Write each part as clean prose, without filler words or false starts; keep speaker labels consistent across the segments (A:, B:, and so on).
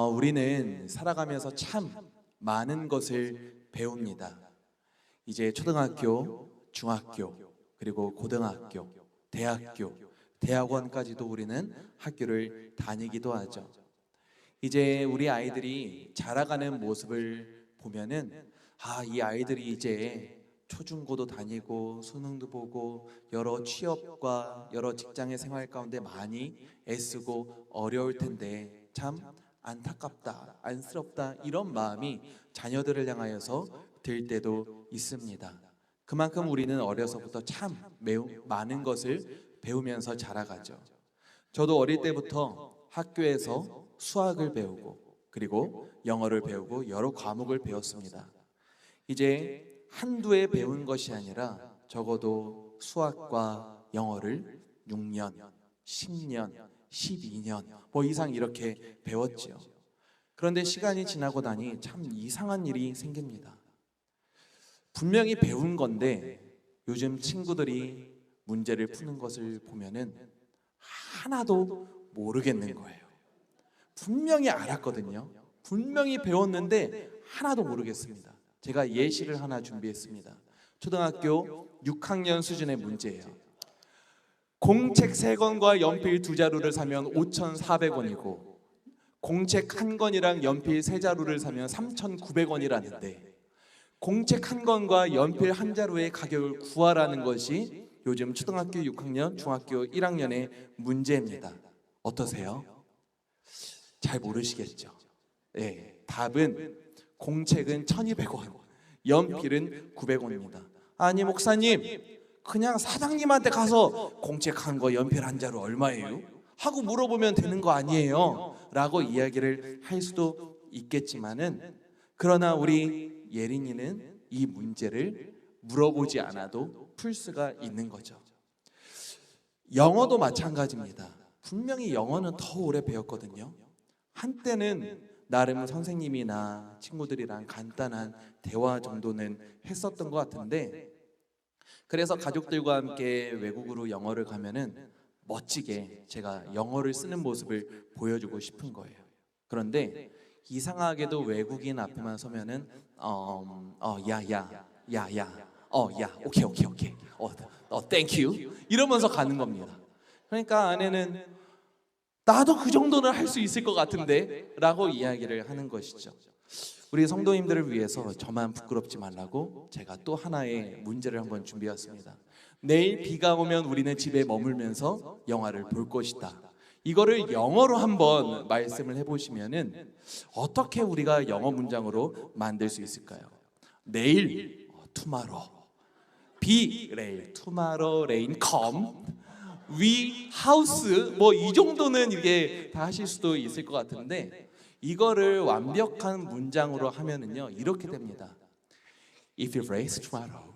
A: 우리는 살아가면서 참 많은 것을 배웁니다. 이제 초등학교, 중학교, 그리고 고등학교, 대학교, 대학원까지도 우리는 학교를 다니기도 하죠. 이제 우리 아이들이 자라가는 모습을 보면은 이 아이들이 이제 초중고도 다니고 수능도 보고 여러 취업과 여러 직장의 생활 가운데 많이 애쓰고 어려울 텐데 참 안타깝다, 안쓰럽다 이런 마음이 자녀들을 향하여서 들 때도 있습니다. 그만큼 우리는 어려서부터 참 매우 많은 것을 배우면서 자라가죠. 저도 어릴 때부터 학교에서 수학을 배우고 그리고 영어를 배우고 여러 과목을 배웠습니다. 이제 한두 해 배운 것이 아니라 적어도 수학과 영어를 6년, 10년, 12년 뭐 이상 이렇게 배웠지요. 그런데 시간이 지나고 나니 참 이상한 일이 생깁니다. 분명히 배운 건데 요즘 친구들이 문제를 푸는 것을 보면은 하나도 모르겠는 거예요. 분명히 알았거든요. 분명히 배웠는데 하나도 모르겠습니다. 제가 예시를 하나 준비했습니다. 초등학교 6학년 수준의 문제예요. 공책 3권과 연필 2자루를 사면 5,400원이고 공책 1권이랑 연필 3자루를 사면 3,900원이라는데 공책 1권과 연필 1자루의 가격을 구하라는 것이 요즘 초등학교 6학년, 중학교 1학년의 문제입니다. 어떠세요? 잘 모르시겠죠? 네, 답은 공책은 1,200원, 연필은 900원입니다. 아니 목사님, 그냥 사장님한테 가서 공책 1권, 연필 1자루 얼마예요? 하고 물어보면 되는 거 아니에요? 라고 이야기를 할 수도 있겠지만은 그러나 우리 예린이는 이 문제를 물어보지 않아도 풀 수가 있는 거죠. 영어도 마찬가지입니다. 분명히 영어는 더 오래 배웠거든요. 한때는 나름 선생님이나 친구들이랑 간단한 대화 정도는 했었던 것 같은데 그래서 가족들과 함께 외국으로 영어를 가면은 멋지게 제가 영어를 쓰는 모습을 보여주고 싶은 거예요. 그런데 이상하게도 외국인 앞에만 서면은 오케이 땡큐 이러면서 가는 겁니다. 그러니까 아내는 나도 그 정도는 할 수 있을 것 같은데 라고 이야기를 하는 것이죠. 우리 성도님들을 위해서 저만 부끄럽지 말라고 제가 또 하나의 문제를 한번 준비했습니다. 내일 비가 오면 우리는 집에 머물면서 영화를 볼 것이다. 이거를 영어로 한번 말씀을 해보시면은 어떻게 우리가 영어 문장으로 만들 수 있을까요? 내일 tomorrow, 비 레일 tomorrow rain come, we house 뭐 이 정도는 이게 다 하실 수도 있을 것 같은데 이거를 완벽한 문장으로 하면은요 이렇게 됩니다. If it rains tomorrow,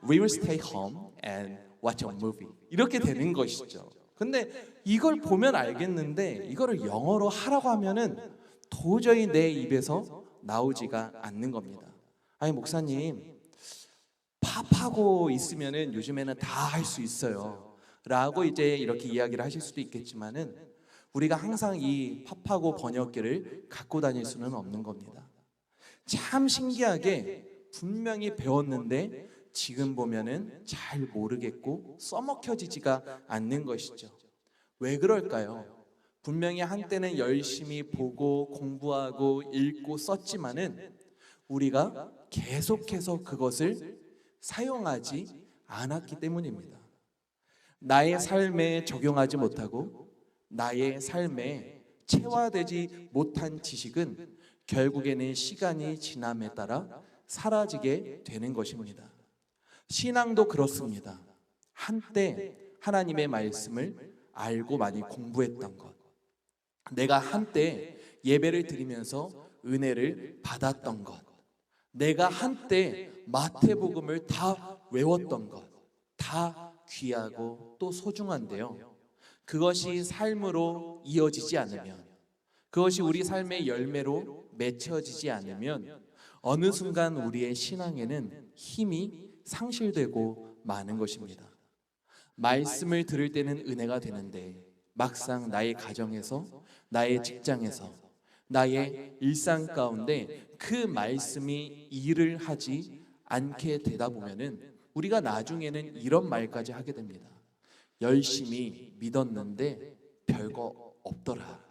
A: we will stay home and watch a movie. 이렇게 되는 것이죠. 근데 이걸 보면 알겠는데 이거를 영어로 하라고 하면은 도저히 내 입에서 나오지가 않는 겁니다. 아니 목사님 팝하고 있으면은 요즘에는 다 할 수 있어요 라고 이제 이렇게 이야기를 하실 수도 있겠지만은 우리가 항상 이 팝하고 번역기를 갖고 다닐 수는 없는 겁니다. 참 신기하게 분명히 배웠는데 지금 보면은 잘 모르겠고 써먹혀지지가 않는 것이죠. 왜 그럴까요? 분명히 한때는 열심히 보고 공부하고 읽고 썼지만은 우리가 계속해서 그것을 사용하지 않았기 때문입니다. 나의 삶에 적용하지 못하고 나의 삶에 체화되지 못한 지식은 결국에는 시간이 지남에 따라 사라지게 되는 것입니다. 신앙도 그렇습니다. 한때 하나님의 말씀을 알고 많이 공부했던 것, 내가 한때 예배를 드리면서 은혜를 받았던 것, 내가 한때 마태복음을 다 외웠던 것, 다 귀하고 또 소중한데요. 그것이 삶으로 이어지지 않으면, 그것이 우리 삶의 열매로 맺혀지지 않으면 어느 순간 우리의 신앙에는 힘이 상실되고 마는 것입니다. 말씀을 들을 때는 은혜가 되는데 막상 나의 가정에서, 나의 직장에서, 나의 일상 가운데 그 말씀이 일을 하지 않게 되다 보면은 우리가 나중에는 이런 말까지 하게 됩니다. 열심히 믿었는데 별거 없더라.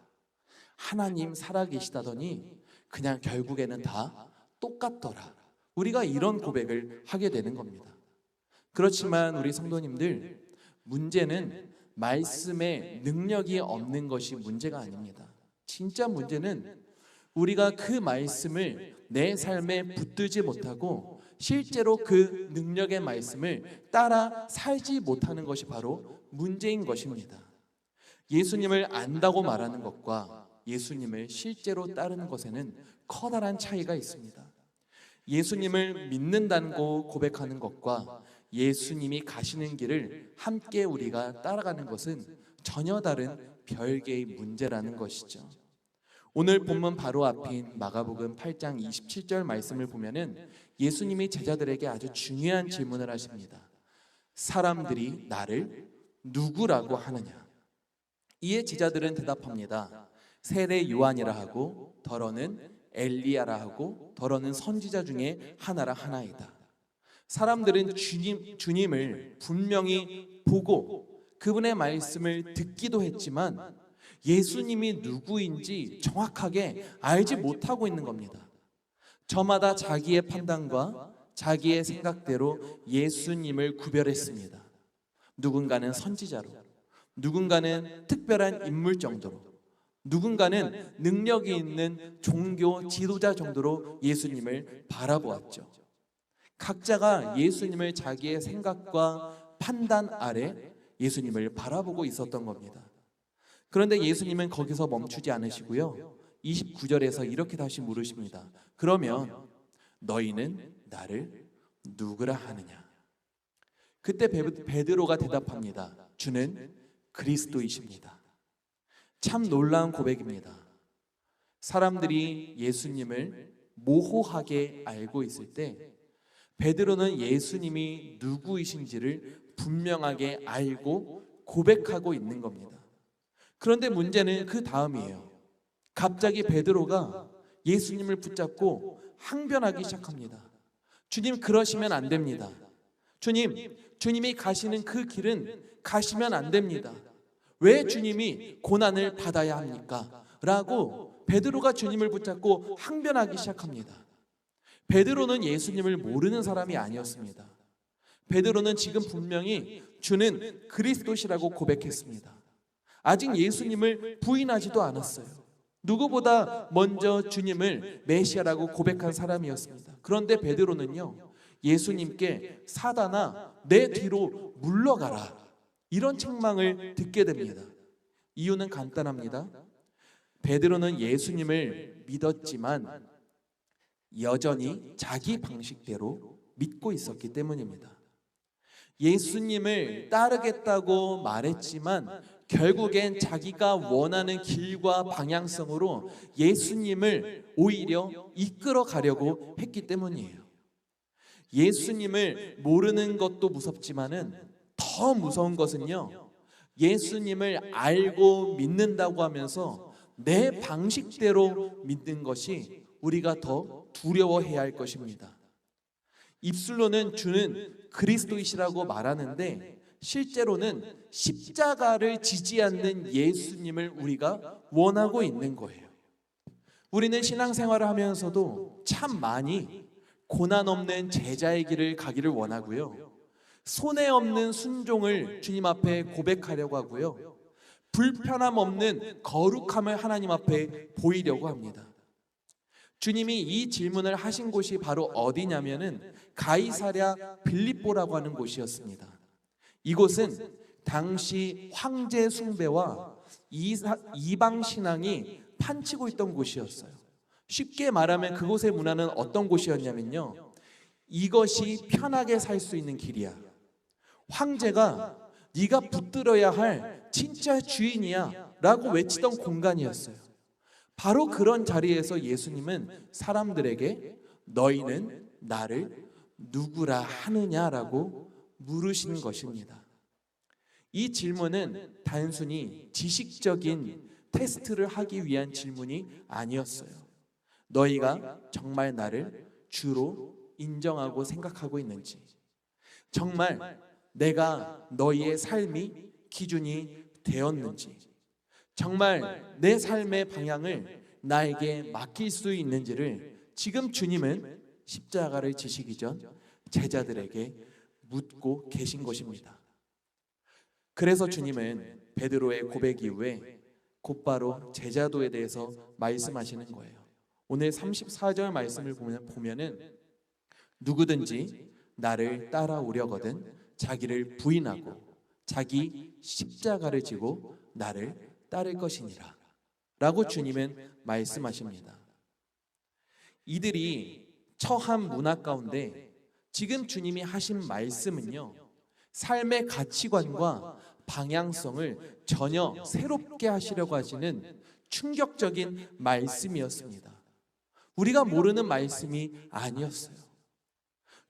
A: 하나님 살아계시다더니 그냥 결국에는 다 똑같더라. 우리가 이런 고백을 하게 되는 겁니다. 그렇지만 우리 성도님들, 문제는 말씀에 능력이 없는 것이 문제가 아닙니다. 진짜 문제는 우리가 그 말씀을 내 삶에 붙들지 못하고 실제로 그 능력의 말씀을 따라 살지 못하는 것이 바로 문제인 것입니다. 예수님을 안다고 말하는 것과 예수님을 실제로 따르는 것에는 커다란 차이가 있습니다. 예수님을 믿는다고 고백하는 것과 예수님이 가시는 길을 함께 우리가 따라가는 것은 전혀 다른 별개의 문제라는 것이죠. 오늘 본문 바로 앞인 마가복음 8장 27절 말씀을 보면은 예수님이 제자들에게 아주 중요한 질문을 하십니다. 사람들이 나를 누구라고 하느냐? 이에 제자들은 대답합니다. 세례 요한이라 하고 더러는 엘리야라 하고 더러는 선지자 중에 하나라 하나이다. 사람들은 주님을 분명히 보고 그분의 말씀을 듣기도 했지만 예수님이 누구인지 정확하게 알지 못하고 있는 겁니다. 저마다 자기의 판단과 자기의 생각대로 예수님을 구별했습니다. 누군가는 선지자로, 누군가는 특별한 인물 정도로, 누군가는 능력이 있는 종교 지도자 정도로 예수님을 바라보았죠. 각자가 예수님을 자기의 생각과 판단 아래 예수님을 바라보고 있었던 겁니다. 그런데 예수님은 거기서 멈추지 않으시고요, 29절에서 이렇게 다시 물으십니다. 그러면 너희는 나를 누구라 하느냐? 그때 베드로가 대답합니다. 주는 그리스도이십니다. 참 놀라운 고백입니다. 사람들이 예수님을 모호하게 알고 있을 때 베드로는 예수님이 누구이신지를 분명하게 알고 고백하고 있는 겁니다. 그런데 문제는 그 다음이에요. 갑자기 베드로가 예수님을 붙잡고 항변하기 시작합니다. 주님, 그러시면 안 됩니다. 주님이 가시는 그 길은 가시면 안 됩니다. 왜 주님이 고난을 받아야 합니까? 라고 베드로가 주님을 붙잡고 항변하기 시작합니다. 베드로는 예수님을 모르는 사람이 아니었습니다. 베드로는 지금 분명히 주는 그리스도시라고 고백했습니다. 아직 예수님을 부인하지도 않았어요. 누구보다 먼저 주님을 메시아라고 고백한 사람이었습니다. 그런데 베드로는요, 예수님께 사단아 내 뒤로 물러가라, 이런 책망을 듣게 됩니다. 이유는 간단합니다. 베드로는 예수님을 믿었지만 여전히 자기 방식대로 믿고 있었기 때문입니다. 예수님을 따르겠다고 말했지만 결국엔 자기가 원하는 길과 방향성으로 예수님을 오히려 이끌어 가려고 했기 때문이에요. 예수님을 모르는 것도 무섭지만은 더 무서운 것은요, 예수님을 알고 믿는다고 하면서 내 방식대로 믿는 것이 우리가 더 두려워해야 할 것입니다. 입술로는 주는 그리스도이시라고 말하는데 실제로는 십자가를 지지 않는 예수님을 우리가 원하고 있는 거예요. 우리는 신앙생활을 하면서도 참 많이 고난 없는 제자의 길을 가기를 원하고요, 손해 없는 순종을 주님 앞에 고백하려고 하고요, 불편함 없는 거룩함을 하나님 앞에 보이려고 합니다. 주님이 이 질문을 하신 곳이 바로 어디냐면은 가이사랴 빌립보라고 하는 곳이었습니다. 이곳은 당시 황제 숭배와 이방 신앙이 판치고 있던 곳이었어요. 쉽게 말하면 그곳의 문화는 어떤 곳이었냐면요, 이것이 편하게 살 수 있는 길이야. 황제가 네가 붙들어야 할 진짜 주인이야 라고 외치던 공간이었어요. 바로 그런 자리에서 예수님은 사람들에게 너희는 나를 누구라 하느냐라고 물으시는 것입니다. 이 질문은 단순히 지식적인 테스트를 하기 위한 질문이 아니었어요. 너희가 정말 나를 주로 인정하고 생각하고 있는지, 정말 내가 너희의 삶이 기준이 되었는지, 정말 내 삶의 방향을 나에게 맡길 수 있는지를 지금 주님은 십자가를 지시기 전 제자들에게 묻고 계신 것입니다. 그래서 주님은 베드로의 고백 이후에 곧바로 제자도에 대해서 말씀하시는 거예요. 오늘 34절 말씀을 보면은 누구든지 나를 따라오려거든 자기를 부인하고 자기 십자가를 지고 나를 따를 것이니라 라고 주님은 말씀하십니다. 이들이 처한 문화 가운데 지금 주님이 하신 말씀은요, 삶의 가치관과 방향성을 전혀 새롭게 하시려고 하시는 충격적인 말씀이었습니다. 우리가 모르는 말씀이 아니었어요.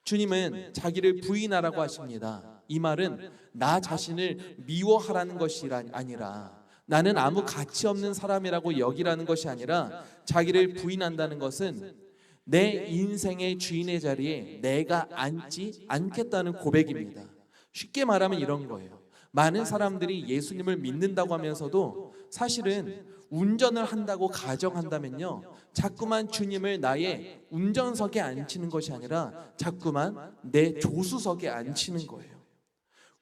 A: 주님은 자기를 부인하라고 하십니다. 이 말은 나 자신을 미워하라는 것이 아니라, 나는 아무 가치 없는 사람이라고 여기라는 것이 아니라, 자기를 부인한다는 것은 내 인생의 주인의 자리에 내가 앉지 않겠다는 고백입니다. 쉽게 말하면 이런 거예요. 많은 사람들이 예수님을 믿는다고 하면서도 사실은 운전을 한다고 가정한다면요, 자꾸만 주님을 나의 운전석에 앉히는 것이 아니라 자꾸만 내 조수석에 앉히는 거예요.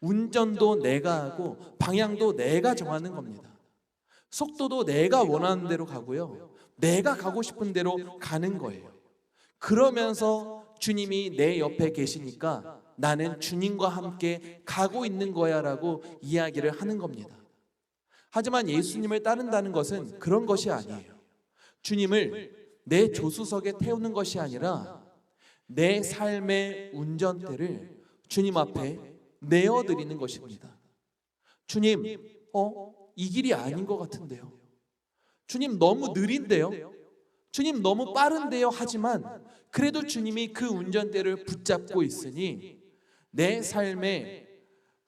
A: 운전도 내가 하고 방향도 내가 정하는 겁니다. 속도도 내가 원하는 대로 가고요, 내가 가고 싶은 대로 가는 거예요. 그러면서 주님이 내 옆에 계시니까 나는 주님과 함께 가고 있는 거야 라고 이야기를 하는 겁니다. 하지만 예수님을 따른다는 것은 그런 것이 아니에요. 주님을 내 조수석에 태우는 것이 아니라 내 삶의 운전대를 주님 앞에 내어드리는 것입니다. 주님, 이 길이 아닌 것 같은데요. 주님 너무 느린데요. 주님 너무 빠른데요. 하지만 그래도 주님이 그 운전대를 붙잡고 있으니 내 삶의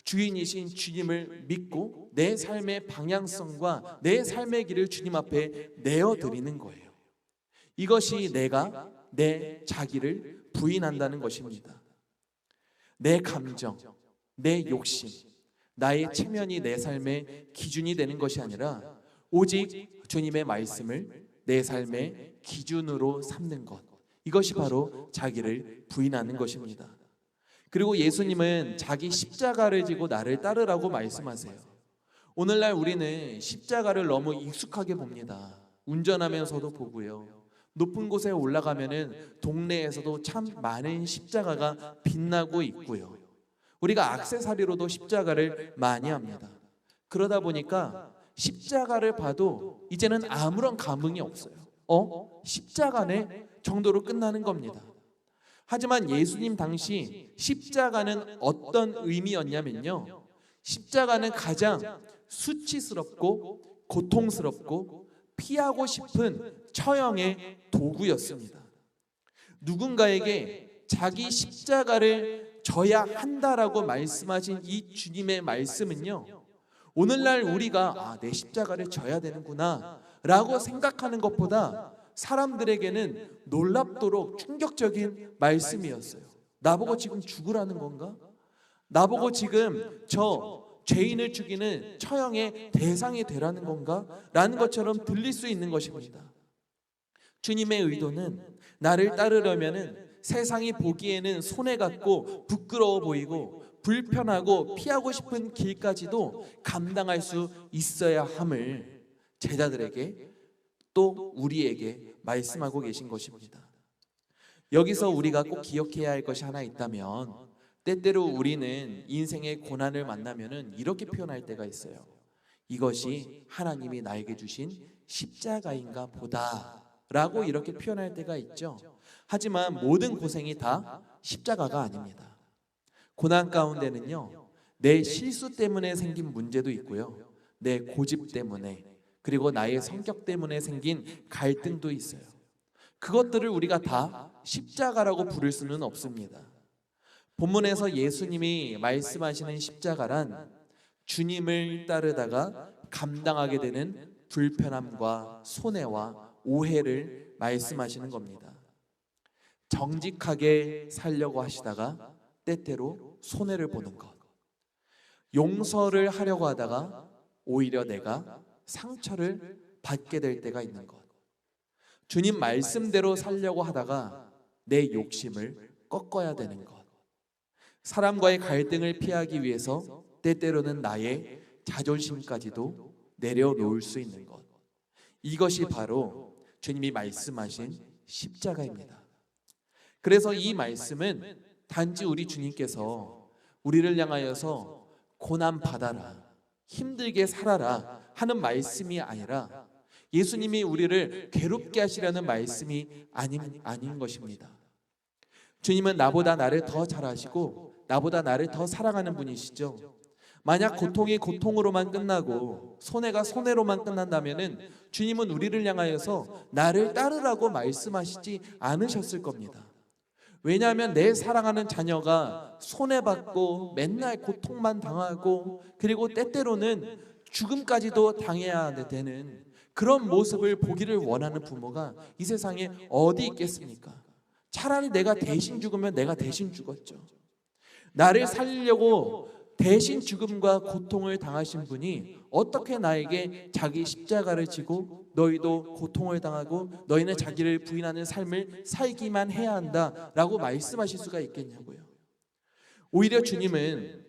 A: 주인이신 주님을 믿고 내 삶의 방향성과 내 삶의 길을 주님 앞에 내어드리는 거예요. 이것이 내가 내 자기를 부인한다는 것입니다. 내 감정, 내 욕심, 나의 체면이 내 삶의 기준이 되는 것이 아니라 오직 주님의 말씀을 내 삶의 기준으로 삼는 것, 이것이 바로 자기를 부인하는 것입니다. 그리고 예수님은 자기 십자가를 지고 나를 따르라고 말씀하세요. 오늘날 우리는 십자가를 너무 익숙하게 봅니다. 운전하면서도 보고요, 높은 곳에 올라가면은 동네에서도 참 많은 십자가가 빛나고 있고요, 우리가 액세서리로도 십자가를 많이 합니다. 그러다 보니까 십자가를 봐도 이제는 아무런 감흥이 없어요. 십자가네 정도로 끝나는 겁니다. 하지만 예수님 당시 십자가는 어떤 의미였냐면요, 십자가는 가장 수치스럽고 고통스럽고 피하고 싶은 처형의 도구였습니다. 누군가에게 자기 십자가를 져야 한다라고 말씀하신 이 주님의 말씀은요, 오늘날 우리가 내 십자가를 져야 되는구나 라고 생각하는 것보다 사람들에게는 놀랍도록 충격적인 말씀이었어요. 나보고 지금 죽으라는 건가? 나보고 지금 저 죄인을 죽이는 처형의 대상이 되라는 건가? 라는 것처럼 들릴 수 있는 것입니다. 주님의 의도는 나를 따르려면은 세상이 보기에는 손해 같고 부끄러워 보이고 불편하고 피하고 싶은 길까지도 감당할 수 있어야 함을 제자들에게 또 우리에게 말씀하고 계신 것입니다. 여기서 우리가 꼭 기억해야 할 것이 하나 있다면, 때때로 우리는 인생의 고난을 만나면은 이렇게 표현할 때가 있어요. 이것이 하나님이 나에게 주신 십자가인가 보다 라고 이렇게 표현할 때가 있죠. 하지만 모든 고생이 다 십자가가 아닙니다. 고난 가운데는요, 내 실수 때문에 생긴 문제도 있고요, 내 고집 때문에, 그리고 나의 성격 때문에 생긴 갈등도 있어요. 그것들을 우리가 다 십자가라고 부를 수는 없습니다. 본문에서 예수님이 말씀하시는 십자가란 주님을 따르다가 감당하게 되는 불편함과 손해와 오해를 말씀하시는 겁니다. 정직하게 살려고 하시다가 때때로 손해를 보는 것, 용서를 하려고 하다가 오히려 내가 상처를 받게 될 때가 있는 것, 주님 말씀대로 살려고 하다가 내 욕심을 꺾어야 되는 것, 사람과의 갈등을 피하기 위해서 때때로는 나의 자존심까지도 내려놓을 수 있는 것, 이것이 바로 주님이 말씀하신 십자가입니다. 그래서 이 말씀은 단지 우리 주님께서 우리를 향하여서 고난 받아라, 힘들게 살아라 하는 말씀이 아니라 예수님이 우리를 괴롭게 하시려는 말씀이 아닌 것입니다. 주님은 나보다 나를 더 잘 아시고 나보다 나를 더 사랑하는 분이시죠. 만약 고통이 고통으로만 끝나고 손해가 손해로만 끝난다면 주님은 우리를 향하여서 나를 따르라고 말씀하시지 않으셨을 겁니다. 왜냐하면 내 사랑하는 자녀가 손해받고 맨날 고통만 당하고 그리고 때때로는 죽음까지도 당해야 되는 그런 모습을 보기를 원하는 부모가 이 세상에 어디 있겠습니까? 차라리 내가 대신 죽으면 내가 대신 죽었죠. 나를 살리려고 대신 죽음과 고통을 당하신 분이 어떻게 나에게 자기 십자가를 지고 너희도 고통을 당하고 너희는 자기를 부인하는 삶을 살기만 해야 한다라고 말씀하실 수가 있겠냐고요. 오히려 주님은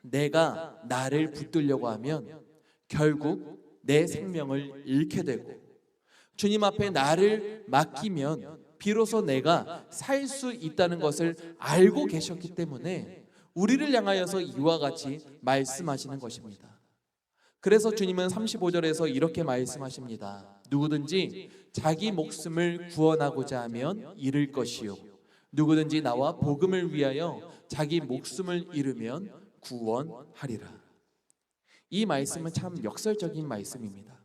A: 내가 나를 붙들려고 하면 결국 내 생명을 잃게 되고 주님 앞에 나를 맡기면 비로소 내가 살 수 있다는 것을 알고 계셨기 때문에 우리를 향하여서 이와 같이 말씀하시는 것입니다. 그래서 주님은 35절에서 이렇게 말씀하십니다. 누구든지 자기 목숨을 구원하고자 하면 잃을 것이요 누구든지 나와 복음을 위하여 자기 목숨을 잃으면 구원하리라. 이 말씀은 참 역설적인 말씀입니다.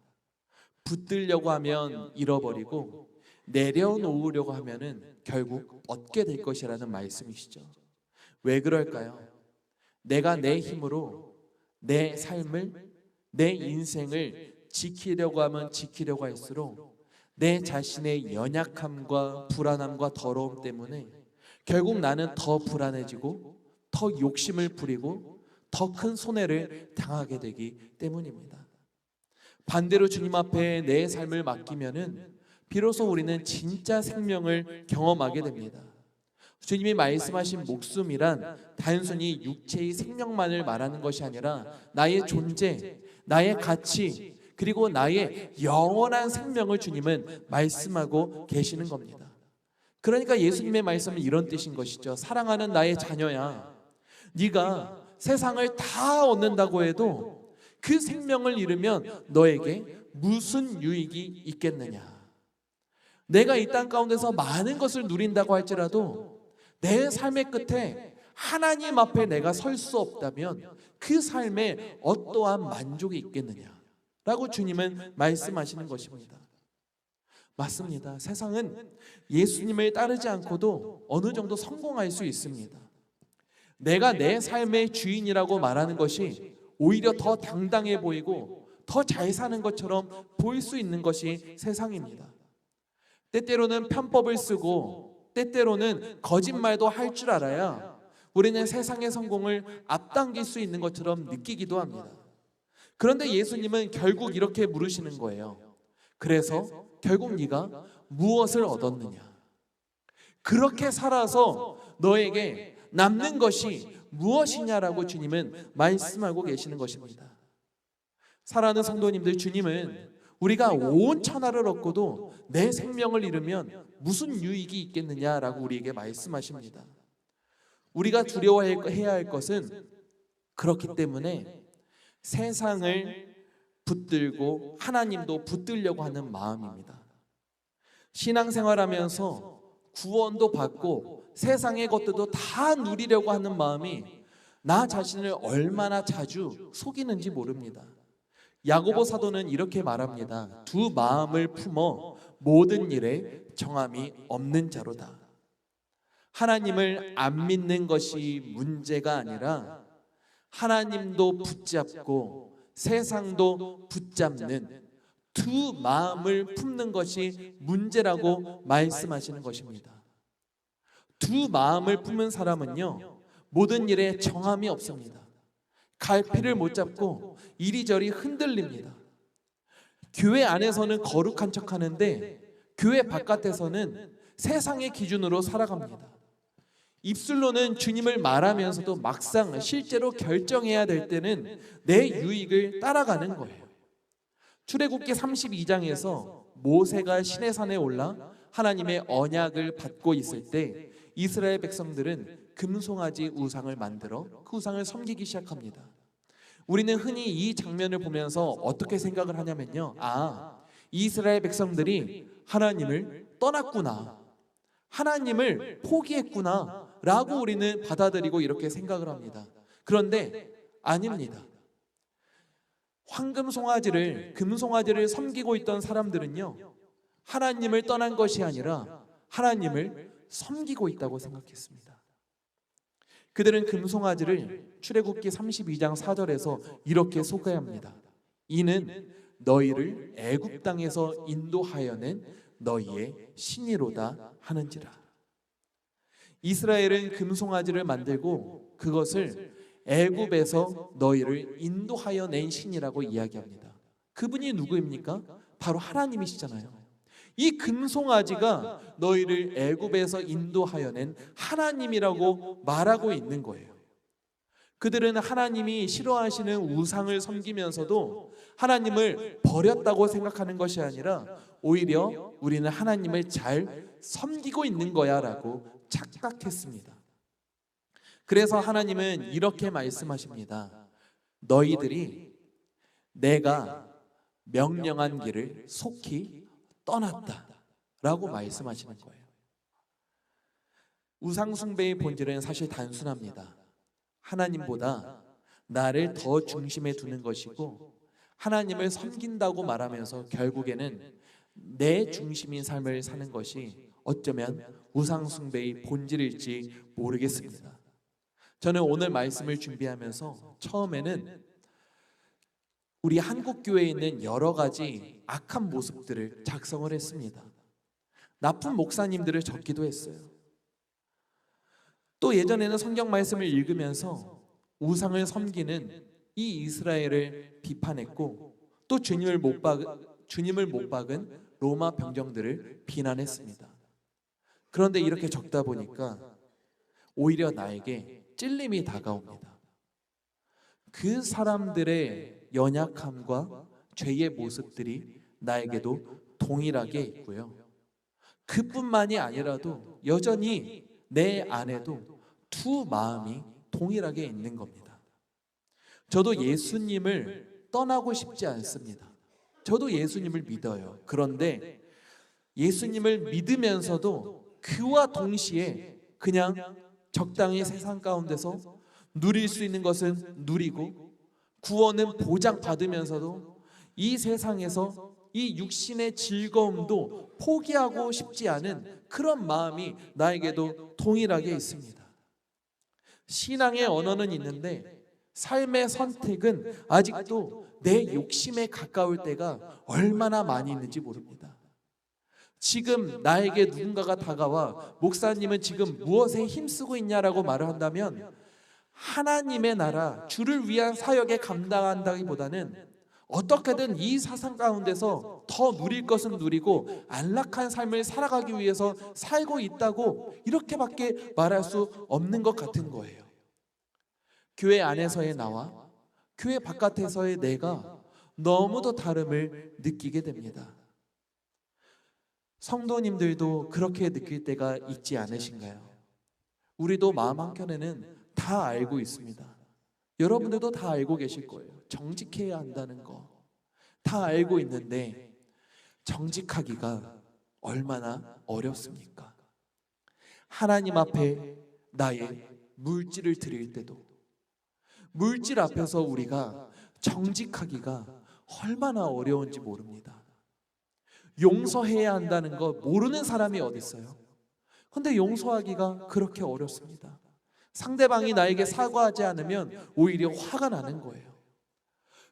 A: 붙들려고 하면 잃어버리고 내려놓으려고 하면은 결국 얻게 될 것이라는 말씀이시죠. 왜 그럴까요? 내가 내 힘으로 내 삶을, 내 인생을 지키려고 하면 지키려고 할수록 내 자신의 연약함과 불안함과 더러움 때문에 결국 나는 더 불안해지고 더 욕심을 부리고 더 큰 손해를 당하게 되기 때문입니다. 반대로 주님 앞에 내 삶을 맡기면은 비로소 우리는 진짜 생명을 경험하게 됩니다. 주님이 말씀하신 목숨이란 단순히 육체의 생명만을 말하는 것이 아니라 나의 존재, 나의 가치, 그리고 나의 영원한 생명을 주님은 말씀하고 계시는 겁니다. 그러니까 예수님의 말씀은 이런 뜻인 것이죠. 사랑하는 나의 자녀야, 네가 세상을 다 얻는다고 해도 그 생명을 잃으면 너에게 무슨 유익이 있겠느냐. 내가 이 땅 가운데서 많은 것을 누린다고 할지라도 내 삶의 끝에 하나님 앞에 내가 설 수 없다면 그 삶에 어떠한 만족이 있겠느냐라고 주님은 말씀하시는 것입니다. 맞습니다. 세상은 예수님을 따르지 않고도 어느 정도 성공할 수 있습니다. 내가 내 삶의 주인이라고 말하는 것이 오히려 더 당당해 보이고 더 잘 사는 것처럼 보일 수 있는 것이 세상입니다. 때때로는 편법을 쓰고 때때로는 거짓말도 할 줄 알아야 우리는 세상의 성공을 앞당길 수 있는 것처럼 느끼기도 합니다. 그런데 예수님은 결국 이렇게 물으시는 거예요. 그래서 결국 네가 무엇을 얻었느냐? 그렇게 살아서 너에게 남는 것이 무엇이냐라고 주님은 말씀하고 계시는 것입니다. 사랑하는 성도님들, 주님은 우리가 온 천하를 얻고도 내 생명을 잃으면 무슨 유익이 있겠느냐라고 우리에게 말씀하십니다. 우리가 두려워해야 할 것은 그렇기 때문에 세상을 붙들고 하나님도 붙들려고 하는 마음입니다. 신앙생활하면서 구원도 받고 세상의 것들도 다 누리려고 하는 마음이 나 자신을 얼마나 자주 속이는지 모릅니다. 야고보 사도는 이렇게 말합니다. 두 마음을 품어 모든 일에 정함이 없는 자로다. 하나님을 안 믿는 것이 문제가 아니라 하나님도 붙잡고 세상도 붙잡는 두 마음을 품는 것이 문제라고 말씀하시는 것입니다. 두 마음을 품은 사람은요, 모든 일에 정함이 없습니다. 갈피를 못 잡고 이리저리 흔들립니다. 교회 안에서는 거룩한 척하는데 교회 바깥에서는 세상의 기준으로 살아갑니다. 입술로는 주님을 말하면서도 막상 실제로 결정해야 될 때는 내 유익을 따라가는 거예요. 출애굽기 32장에서 모세가 시내산에 올라 하나님의 언약을 받고 있을 때 이스라엘 백성들은 금송아지 우상을 만들어 그 우상을 섬기기 시작합니다. 우리는 흔히 이 장면을 보면서 어떻게 생각을 하냐면요, 이스라엘 백성들이 하나님을 떠났구나, 하나님을 포기했구나 라고 우리는 받아들이고 이렇게 생각을 합니다. 그런데 아닙니다. 황금송아지를, 금송아지를 섬기고 있던 사람들은요, 하나님을 떠난 것이 아니라 하나님을 섬기고 있다고 생각했습니다. 그들은 금송아지를 출애굽기 32장 4절에서 이렇게 소개합니다. 이는 너희를 애굽 땅에서 인도하여낸 너희의 신이로다 하는지라. 이스라엘은 금송아지를 만들고 그것을 애굽에서 너희를 인도하여 낸 신이라고 이야기합니다. 그분이 누구입니까? 바로 하나님이시잖아요. 이 금송아지가 너희를 애굽에서 인도하여 낸 하나님이라고 말하고 있는 거예요. 그들은 하나님이 싫어하시는 우상을 섬기면서도 하나님을 버렸다고 생각하는 것이 아니라 오히려 우리는 하나님을 잘 섬기고 있는 거야 라고 착각했습니다. 그래서 하나님은 이렇게 말씀하십니다. 너희들이 내가 명령한 길을 속히 떠났다 라고 말씀하시는 거예요. 우상숭배의 본질은 사실 단순합니다. 하나님보다 나를 더 중심에 두는 것이고 하나님을 섬긴다고 말하면서 결국에는 내 중심인 삶을 사는 것이 어쩌면 우상숭배의 본질일지 모르겠습니다. 저는 오늘 말씀을 준비하면서 처음에는 우리 한국교회에 있는 여러 가지 악한 모습들을 작성을 했습니다. 나쁜 목사님들을 적기도 했어요. 또 예전에는 성경 말씀을 읽으면서 우상을 섬기는 이 이스라엘을 비판했고 또 주님을 못 박은 로마 병정들을 비난했습니다. 그런데 이렇게 적다 보니까 오히려 나에게 찔림이 다가옵니다. 그 사람들의 연약함과 죄의 모습들이 나에게도 동일하게 있고요. 그뿐만이 아니라도 여전히 내 안에도 두 마음이 동일하게 있는 겁니다. 저도 예수님을 떠나고 싶지 않습니다. 저도 예수님을 믿어요. 그런데 예수님을 믿으면서도 그와 동시에 그냥 적당히 세상 가운데서 누릴 수 있는 것은 누리고 구원은 보장받으면서도 이 세상에서 이 육신의 즐거움도 포기하고 싶지 않은 그런 마음이 나에게도 동일하게 있습니다. 신앙의 언어는 있는데 삶의 선택은 아직도 내 욕심에 가까울 때가 얼마나 많이 있는지 모릅니다. 지금 나에게 누군가가 다가와 목사님은 지금 무엇에 힘쓰고 있냐라고 말을 한다면 하나님의 나라, 주를 위한 사역에 감당한다기보다는 어떻게든 이 사상 가운데서 더 누릴 것은 누리고 안락한 삶을 살아가기 위해서 살고 있다고 이렇게밖에 말할 수 없는 것 같은 거예요. 교회 안에서의 나와 교회 바깥에서의 내가 너무도 다름을 느끼게 됩니다. 성도님들도 그렇게 느낄 때가 있지 않으신가요? 우리도 마음 한켠에는 다 알고 있습니다. 여러분들도 다 알고 계실 거예요. 정직해야 한다는 거 다 알고 있는데 정직하기가 얼마나 어렵습니까? 하나님 앞에 나의 물질을 드릴 때도 물질 앞에서 우리가 정직하기가 얼마나 어려운지 모릅니다. 용서해야 한다는 거 모르는 사람이 어디 있어요? 근데 용서하기가 그렇게 어렵습니다. 상대방이 나에게 사과하지 않으면 오히려 화가 나는 거예요.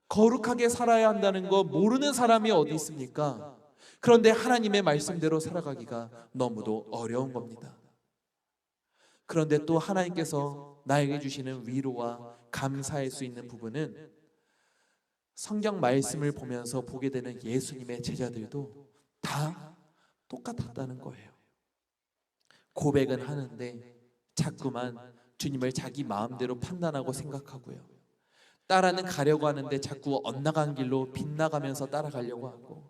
A: 거룩하게 살아야 한다는 거 모르는 사람이 어디 있습니까? 그런데 하나님의 말씀대로 살아가기가 너무도 어려운 겁니다. 그런데 또 하나님께서 나에게 주시는 위로와 감사할 수 있는 부분은 성경 말씀을 보면서 보게 되는 예수님의 제자들도 다 똑같았다는 거예요. 고백은 하는데 자꾸만 주님을 자기 마음대로 판단하고 생각하고요. 따라는 가려고 하는데 자꾸 엇나간 길로 빗나가면서 따라가려고 하고,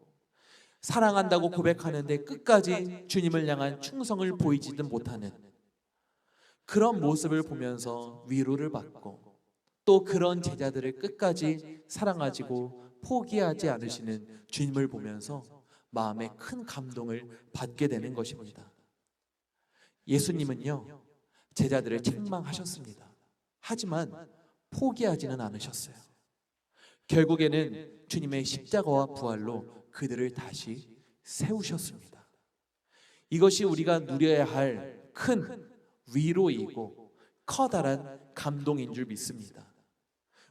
A: 사랑한다고 고백하는데 끝까지 주님을 향한 충성을 보이지도 못하는 그런 모습을 보면서 위로를 받고, 또 그런 제자들을 끝까지 사랑하시고 포기하지 않으시는 주님을 보면서 마음에 큰 감동을 받게 되는 것입니다. 예수님은요, 제자들을 책망하셨습니다. 하지만 포기하지는 않으셨어요. 결국에는 주님의 십자가와 부활로 그들을 다시 세우셨습니다. 이것이 우리가 누려야 할 큰 위로이고 커다란 감동인 줄 믿습니다.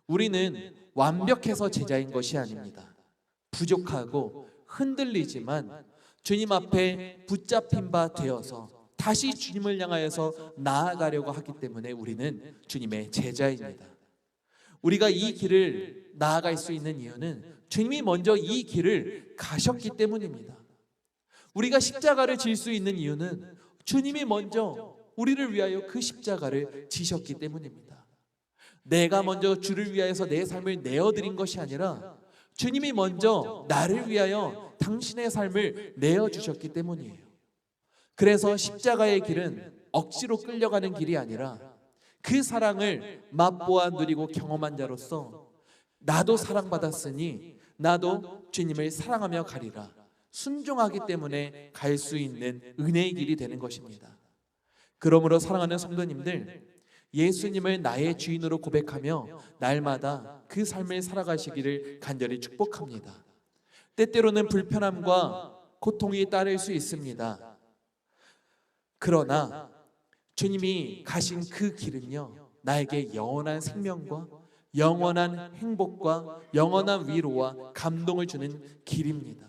A: 우리는 완벽해서 제자인 것이 아닙니다. 부족하고 흔들리지만 주님 앞에 붙잡힌 바 되어서 다시 주님을 향하여서 나아가려고 하기 때문에 우리는 주님의 제자입니다. 우리가 이 길을 나아갈 수 있는 이유는 주님이 먼저 이 길을 가셨기 때문입니다. 우리가 십자가를 질 수 있는 이유는 주님이 먼저 우리를 위하여 그 십자가를 지셨기 때문입니다. 내가 먼저 주를 위하여서 내 삶을 내어드린 것이 아니라 주님이 먼저 나를 위하여 당신의 삶을 내어주셨기 때문이에요. 그래서 십자가의 길은 억지로 끌려가는 길이 아니라 그 사랑을 맛보아 누리고 경험한 자로서 나도 사랑받았으니 나도 주님을 사랑하며 가리라, 순종하기 때문에 갈 수 있는 은혜의 길이 되는 것입니다. 그러므로 사랑하는 성도님들, 예수님을 나의 주인으로 고백하며 날마다 그 삶을 살아가시기를 간절히 축복합니다. 때때로는 불편함과 고통이 따를 수 있습니다. 그러나 주님이 가신 그 길은요, 나에게 영원한 생명과 영원한 행복과 영원한 위로와 감동을 주는 길입니다.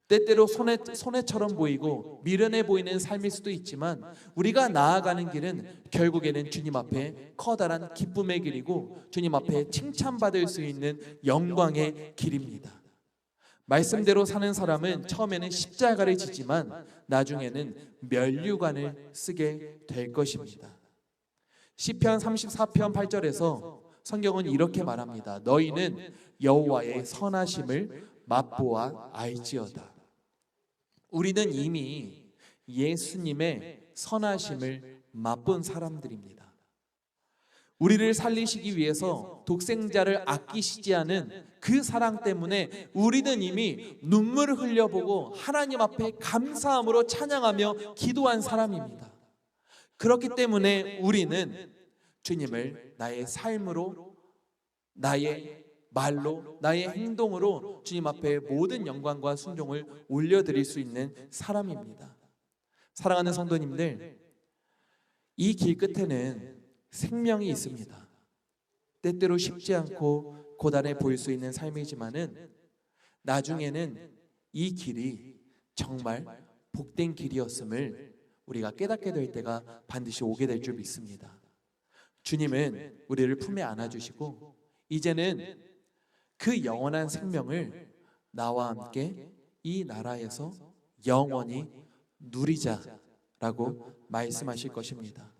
A: 때때로 손해처럼 보이고 미련해 보이는 삶일 수도 있지만 우리가 나아가는 길은 결국에는 주님 앞에 커다란 기쁨의 길이고 주님 앞에 칭찬받을 수 있는 영광의 길입니다. 말씀대로 사는 사람은 처음에는 십자가를 지지만 나중에는 면류관을 쓰게 될 것입니다. 시편 34편 8절에서 성경은 이렇게 말합니다. 너희는 여호와의 선하심을 맛보아 알지어다. 우리는 이미 예수님의 선하심을 맛본 사람들입니다. 우리를 살리시기 위해서 독생자를 아끼시지 않은 그 사랑 때문에 우리는 이미 눈물을 흘려보고 하나님 앞에 감사함으로 찬양하며 기도한 사람입니다. 그렇기 때문에 우리는 주님을 나의 삶으로, 나의 말로, 나의 행동으로 주님 앞에 모든 영광과 순종을 올려드릴 수 있는 사람입니다. 사랑하는 성도님들, 이 길 끝에는 생명이 있습니다. 때때로 쉽지 않고 고단해 보일 수 있는 삶이지만은 나중에는 이 길이 정말 복된 길이었음을 우리가 깨닫게 될 때가 반드시 오게 될 줄 믿습니다. 주님은 우리를 품에 안아주시고 이제는 그 영원한 생명을 나와 함께 이 나라에서 영원히 누리자라고 말씀하실 것입니다.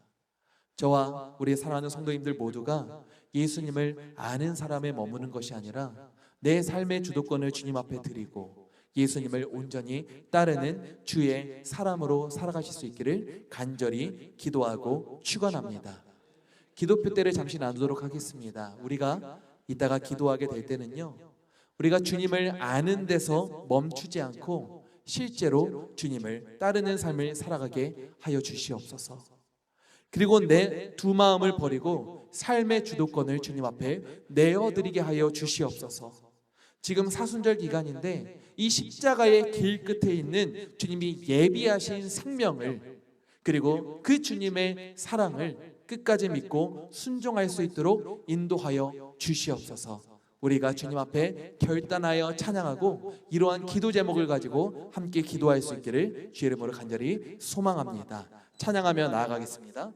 A: 저와 우리 사랑하는 성도님들 모두가 예수님을 아는 사람에 머무는 것이 아니라 내 삶의 주도권을 주님 앞에 드리고 예수님을 온전히 따르는 주의 사람으로 살아가실 수 있기를 간절히 기도하고 축원합니다. 기도표 때를 잠시 나누도록 하겠습니다. 우리가 이따가 기도하게 될 때는요, 우리가 주님을 아는 데서 멈추지 않고 실제로 주님을 따르는 삶을 살아가게 하여 주시옵소서. 그리고 내 두 마음을 버리고 삶의 주도권을 주님 앞에 내어드리게 하여 주시옵소서. 지금 사순절 기간인데 이 십자가의 길 끝에 있는 주님이 예비하신 생명을, 그리고 그 주님의 사랑을 끝까지 믿고 순종할 수 있도록 인도하여 주시옵소서. 우리가 주님 앞에 결단하여 찬양하고 이러한 기도 제목을 가지고 함께 기도할 수 있기를 주의 이름으로 간절히 소망합니다. 찬양하며 나아가겠습니다.